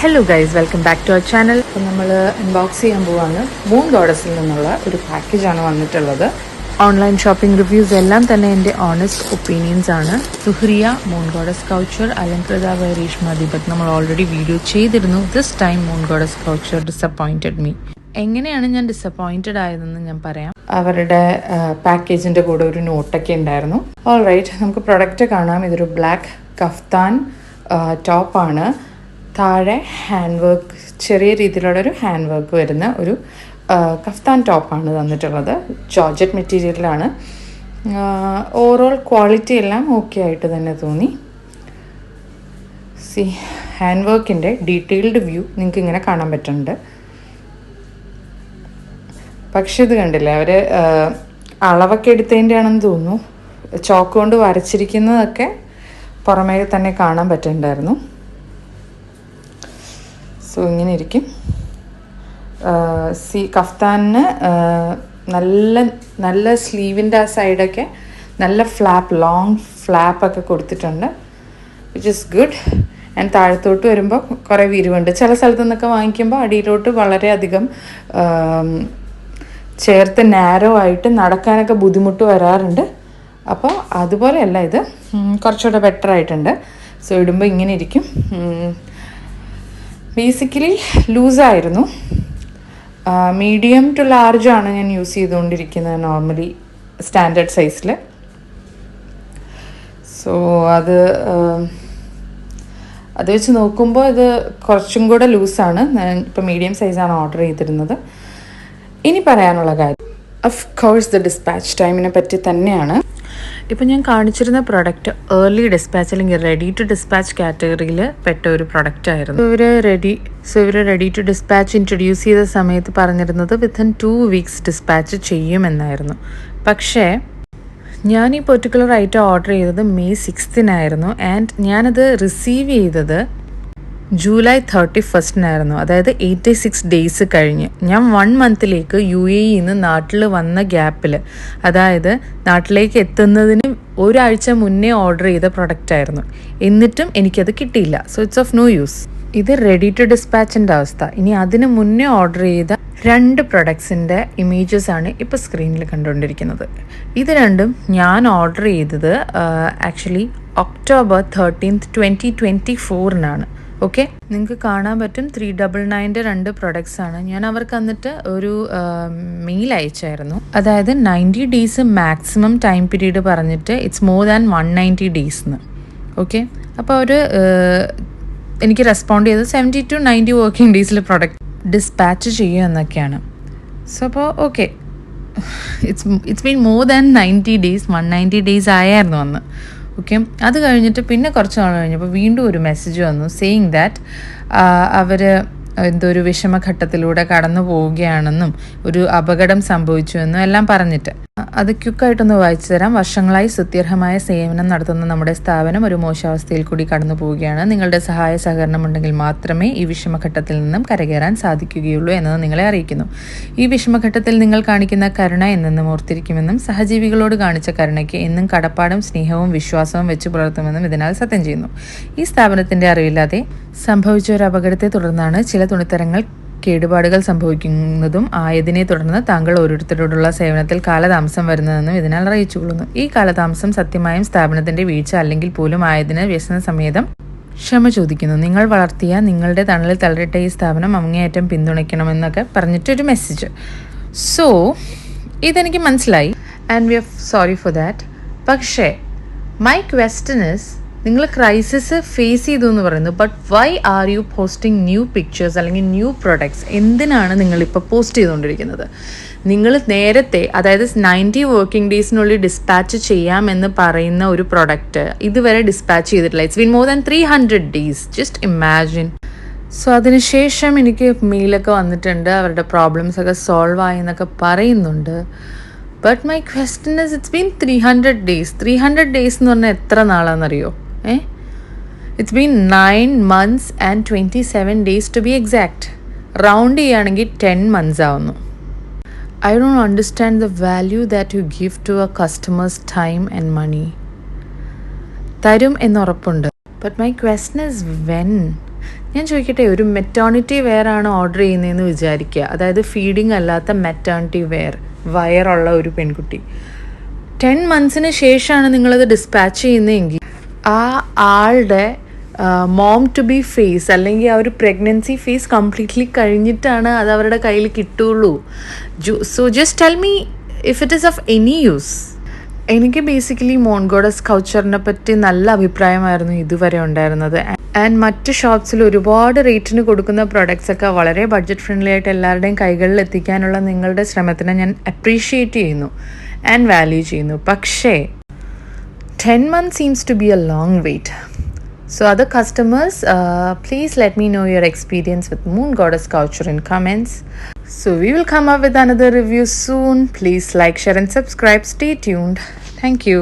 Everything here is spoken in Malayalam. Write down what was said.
Hello guys, welcome back to our channel. അപ്പോൾ നമ്മൾ അൺബോക്സ് ചെയ്യാൻ പോവാണ്. മൂൺ ഗോഡസിൽ നിന്നുള്ള ഒരു പാക്കേജാണ് വന്നിട്ടുള്ളത്. ഓൺലൈൻ ഷോപ്പിംഗ് റിവ്യൂസ് എല്ലാം തന്നെ എൻ്റെ ഓണസ്റ്റ് ഒപ്പീനിയൻസ് ആണ്. Suhriya moon goddess couture, Alankrita by Reshma Deepak. നമ്മൾ ഓൾറെഡി വീഡിയോ ചെയ്തിരുന്നു. This time moon goddess couture disappointed me. എങ്ങനെയാണ് ഞാൻ ഡിസപ്പോയിൻറ്റഡ് ആയതെന്ന് ഞാൻ പറയാം. അവരുടെ പാക്കേജിൻ്റെ കൂടെ ഒരു നോട്ടൊക്കെ ഉണ്ടായിരുന്നു. ഓൾ റൈറ്റ്, നമുക്ക് പ്രൊഡക്റ്റ് കാണാം. ഇതൊരു ബ്ലാക്ക് കഫ്താൻ ടോപ്പാണ്. താഴെ ഹാൻഡ് വർക്ക്, ചെറിയ രീതിയിലുള്ളൊരു ഹാൻഡ് വർക്ക് വരുന്ന ഒരു കഫ്താൻ ടോപ്പാണ് തന്നിട്ടുള്ളത്. ജോർജറ്റ് മെറ്റീരിയലിലാണ്. ഓവറോൾ ക്വാളിറ്റി എല്ലാം ഓക്കെ ആയിട്ട് തന്നെ തോന്നി. സി, ഹാൻഡ് വർക്കിൻ്റെ ഡീറ്റെയിൽഡ് വ്യൂ നിങ്ങൾക്ക് ഇങ്ങനെ കാണാൻ പറ്റുന്നുണ്ട്. പക്ഷെ ഇത് കണ്ടില്ലേ, അവർ അളവൊക്കെ എടുത്തതിൻ്റെ ആണെന്ന് തോന്നുന്നു. ചോക്ക് കൊണ്ട് വരച്ചിരിക്കുന്നതൊക്കെ പുറമേ തന്നെ കാണാൻ പറ്റുന്നുണ്ടായിരുന്നു. സോ ഇങ്ങനെ ഇരിക്കും. കഫ്താനിന് നല്ല സ്ലീവിൻ്റെ ആ സൈഡൊക്കെ നല്ല ലോങ് ഫ്ലാപ്പൊക്കെ കൊടുത്തിട്ടുണ്ട്, വിച്ച് ഇസ് ഗുഡ്. ആൻഡ് താഴത്തോട്ട് വരുമ്പോൾ കുറേ വിരിവുണ്ട്. ചില സ്ഥലത്തു നിന്നൊക്കെ വാങ്ങിക്കുമ്പോൾ അടിയിലോട്ട് വളരെയധികം ചേർത്ത് നാരോ ആയിട്ട് നടക്കാനൊക്കെ ബുദ്ധിമുട്ട് വരാറുണ്ട്. അപ്പോൾ അതുപോലെയല്ല, ഇത് കുറച്ചുകൂടെ ബെറ്റർ ആയിട്ടുണ്ട്. സോ ഇടുമ്പോൾ ഇങ്ങനെ ഇരിക്കും. ബേസിക്കലി ലൂസായിരുന്നു. മീഡിയം ടു ലാർജാണ് ഞാൻ യൂസ് ചെയ്തുകൊണ്ടിരിക്കുന്നത് നോർമലി സ്റ്റാൻഡേർഡ് സൈസിൽ. സോ അത് വെച്ച് നോക്കുമ്പോൾ ഇത് കുറച്ചും കൂടെ ലൂസാണ്. ഞാൻ ഇപ്പോൾ മീഡിയം സൈസാണ് ഓർഡർ ചെയ്തിരുന്നത്. ഇനി പറയാനുള്ള കാര്യം, ഓഫ് കോഴ്സ് ദ ഡിസ്പാച്ച് ടൈമിനെ പറ്റി തന്നെയാണ്. ഇപ്പം ഞാൻ കാണിച്ചിരുന്ന പ്രൊഡക്റ്റ് ഏർലി ഡിസ്പാച്ച് അല്ലെങ്കിൽ റെഡി ടു ഡിസ്പാച്ച് കാറ്റഗറിയിൽ പെട്ട ഒരു പ്രൊഡക്റ്റ് ആയിരുന്നു. ഇവർ റെഡി ടു ഡിസ്പാച്ച് ഇൻട്രൊഡ്യൂസ് ചെയ്ത സമയത്ത് പറഞ്ഞിരുന്നത് വിത്തിൻ 2 വീക്സ് ഡിസ്പാച്ച് ചെയ്യുമെന്നായിരുന്നു. പക്ഷേ ഞാൻ ഈ പെർട്ടിക്കുലർ ഐറ്റം ഓർഡർ ചെയ്തത് May 6 ആൻഡ് ഞാനത് റിസീവ് ചെയ്തത് July 31 അതായത് 86 ഡേയ്സ് കഴിഞ്ഞ്. ഞാൻ 1 മന്തിലേക്ക് UAE നാട്ടിൽ വന്ന ഗ്യാപ്പിൽ, അതായത് നാട്ടിലേക്ക് എത്തുന്നതിന് ഒരാഴ്ച മുന്നേ ഓർഡർ ചെയ്ത പ്രൊഡക്റ്റായിരുന്നു. എന്നിട്ടും എനിക്കത് കിട്ടിയില്ല. So it's of no use. ഇത് റെഡി ടു ഡിസ്പാച്ചിൻ്റെ അവസ്ഥ. ഇനി അതിന് മുന്നേ ഓർഡർ ചെയ്ത 2 പ്രൊഡക്ട്സിൻ്റെ ഇമേജസ് ആണ് ഇപ്പോൾ സ്ക്രീനിൽ കണ്ടുകൊണ്ടിരിക്കുന്നത്. ഇത് രണ്ടും ഞാൻ ഓർഡർ ചെയ്തത് ആക്ച്വലി October 13, 2024 ഓക്കെ. നിങ്ങൾക്ക് കാണാൻ പറ്റും 399 2 പ്രൊഡക്ട്സ് ആണ്. ഞാൻ അവർക്ക് എന്നിട്ട് ഒരു മെയിൽ അയച്ചായിരുന്നു. അതായത് 90 ഡേയ്സ് മാക്സിമം ടൈം പീരീഡ് പറഞ്ഞിട്ട് it's more than 190 days okay. അപ്പോൾ അവർ എനിക്ക് റെസ്പോണ്ട് ചെയ്തത് 70 to 90 വർക്കിംഗ് ഡേയ്സിൽ പ്രൊഡക്റ്റ് ഡിസ്പാച്ച് ചെയ്യുക എന്നൊക്കെയാണ്. സോ അപ്പോൾ okay, it's been more than 90 days. 190 days ആയിരുന്നു അന്ന്. ഓക്കെ. അത് കഴിഞ്ഞിട്ട് പിന്നെ കുറച്ച് നാൾ കഴിഞ്ഞപ്പോൾ വീണ്ടും ഒരു മെസ്സേജ് വന്നു സെയിങ് ദാറ്റ് അവർ എന്തോ ഒരു വിഷമഘട്ടത്തിലൂടെ കടന്നു പോവുകയാണെന്നും ഒരു അപകടം സംഭവിച്ചുവെന്നും എല്ലാം പറഞ്ഞിട്ട്. അത് ക്വിക്കായിട്ടൊന്ന് വായിച്ചു തരാം. വർഷങ്ങളായി സ്തുത്യർഹമായ സേവനം നടത്തുന്ന നമ്മുടെ സ്ഥാപനം ഒരു മോശാവസ്ഥയിൽ കൂടി കടന്നു പോവുകയാണ്. നിങ്ങളുടെ സഹായ സഹകരണം ഉണ്ടെങ്കിൽ മാത്രമേ ഈ വിഷമഘട്ടത്തിൽ നിന്നും കരകയറാൻ സാധിക്കുകയുള്ളൂ എന്നത് നിങ്ങളെ അറിയിക്കുന്നു. ഈ വിഷമഘട്ടത്തിൽ നിങ്ങൾ കാണിക്കുന്ന കരുണ എന്നെന്നും ഓർത്തിരിക്കുമെന്നും സഹജീവികളോട് കാണിച്ച കരുണയ്ക്ക് എന്നും കടപ്പാടും സ്നേഹവും വിശ്വാസവും വെച്ച് പുലർത്തുമെന്നും ഇതിനാൽ സത്യം ചെയ്യുന്നു. ഈ സ്ഥാപനത്തിൻ്റെ അറിവില്ലാതെ സംഭവിച്ച ഒരു അപകടത്തെ തുടർന്നാണ് ചില തുണിത്തരങ്ങൾ കേടുപാടുകൾ സംഭവിക്കുന്നതും ആയതിനെ തുടർന്ന് താങ്കൾ ഓരോരുത്തരോടുള്ള സേവനത്തിൽ കാലതാമസം വരുന്നതെന്നും ഇതിനാൽ അറിയിച്ചുകൊള്ളുന്നു. ഈ കാലതാമസം സത്യമായും സ്ഥാപനത്തിന്റെ വീഴ്ച അല്ലെങ്കിൽ പോലും ആയതിന് വ്യസന സമേതം ക്ഷമ ചോദിക്കുന്നു. നിങ്ങൾ വളർത്തിയ നിങ്ങളുടെ തണലിൽ തളരിട്ട ഈ സ്ഥാപനം അങ്ങേയറ്റം പിന്തുണയ്ക്കണമെന്നൊക്കെ പറഞ്ഞിട്ടൊരു മെസ്സേജ്. സോ ഇതെനിക്ക് മനസ്സിലായി and we are sorry for that. പക്ഷേ മൈ ക്വസ്റ്റ്യൻ ഇസ്, നിങ്ങൾ ക്രൈസിസ് ഫേസ് ചെയ്തു എന്ന് പറയുന്നു, but why are you posting new pictures അല്ലെങ്കിൽ ന്യൂ പ്രൊഡക്ട്സ്? എന്തിനാണ് നിങ്ങളിപ്പോൾ പോസ്റ്റ് ചെയ്തുകൊണ്ടിരിക്കുന്നത്? നിങ്ങൾ നേരത്തെ, അതായത് 90 വർക്കിംഗ് ഡേയ്സിനുള്ളിൽ ഡിസ്പാച്ച് ചെയ്യാമെന്ന് പറയുന്ന ഒരു പ്രൊഡക്റ്റ് ഇതുവരെ ഡിസ്പാച്ച് ചെയ്തിട്ടില്ല. It's been more than 300 days. Just imagine. So അതിനുശേഷം എനിക്ക് മെയിലൊക്കെ വന്നിട്ടുണ്ട്, അവരുടെ പ്രോബ്ലംസ് ഒക്കെ സോൾവ് ആയി എന്നൊക്കെ പറയുന്നുണ്ട്. But my question is, it's been 300 days. 300 days എന്ന് പറഞ്ഞാൽ എത്ര നാളാണെന്നറിയോ? It's been 9 months and 27 days to be exact. Round ചെയ്യുകയാണെങ്കിൽ 10 months ആവുന്നു. I don't understand the value that you give to a customers time and money. തരും എന്നുറപ്പുണ്ട്, but my question is when. ഞാൻ ചോദിക്കട്ടെ, ഒരു മെറ്റേണിറ്റി വെയർ ആണ് ഓർഡർ ചെയ്യുന്നതെന്ന് വിചാരിക്കുക, അതായത് ഫീഡിങ് അല്ലാത്ത മെറ്റേണിറ്റി വെയർ, വയറുള്ള ഒരു പെൺകുട്ടി. 10 monthsന് ശേഷമാണ് നിങ്ങളത് ഡിസ്പാച്ച് ചെയ്യുന്നതെങ്കിൽ ആ ആളുടെ മോം ടു ബി ഫേസ് അല്ലെങ്കിൽ ആ ഒരു പ്രഗ്നൻസി ഫേസ് കംപ്ലീറ്റ്ലി കഴിഞ്ഞിട്ടാണ് അത് അവരുടെ കയ്യിൽ കിട്ടുള്ളൂ. So just tell me if it is of any use. എനിക്ക് ബേസിക്കലി മോൺഗോഡസ് കൗച്ചറിനെ പറ്റി നല്ല അഭിപ്രായമായിരുന്നു ഇതുവരെ ഉണ്ടായിരുന്നത്. ആൻഡ് മറ്റ് ഷോപ്സിൽ ഒരുപാട് റേറ്റിന് കൊടുക്കുന്ന പ്രൊഡക്ട്സ് ഒക്കെ വളരെ ബഡ്ജറ്റ് ഫ്രണ്ട്ലി ആയിട്ട് എല്ലാവരുടെയും കൈകളിൽ എത്തിക്കാനുള്ള നിങ്ങളുടെ ശ്രമത്തിനെ ഞാൻ അപ്രീഷിയേറ്റ് ചെയ്യുന്നു ആൻഡ് വാല്യൂ ചെയ്യുന്നു. പക്ഷേ 10 months seems to be a long wait. So other customers, please let me know your experience with Moon Goddess Couture in comments. So we will come up with another review soon. Please like, share and subscribe. Stay tuned. Thank you.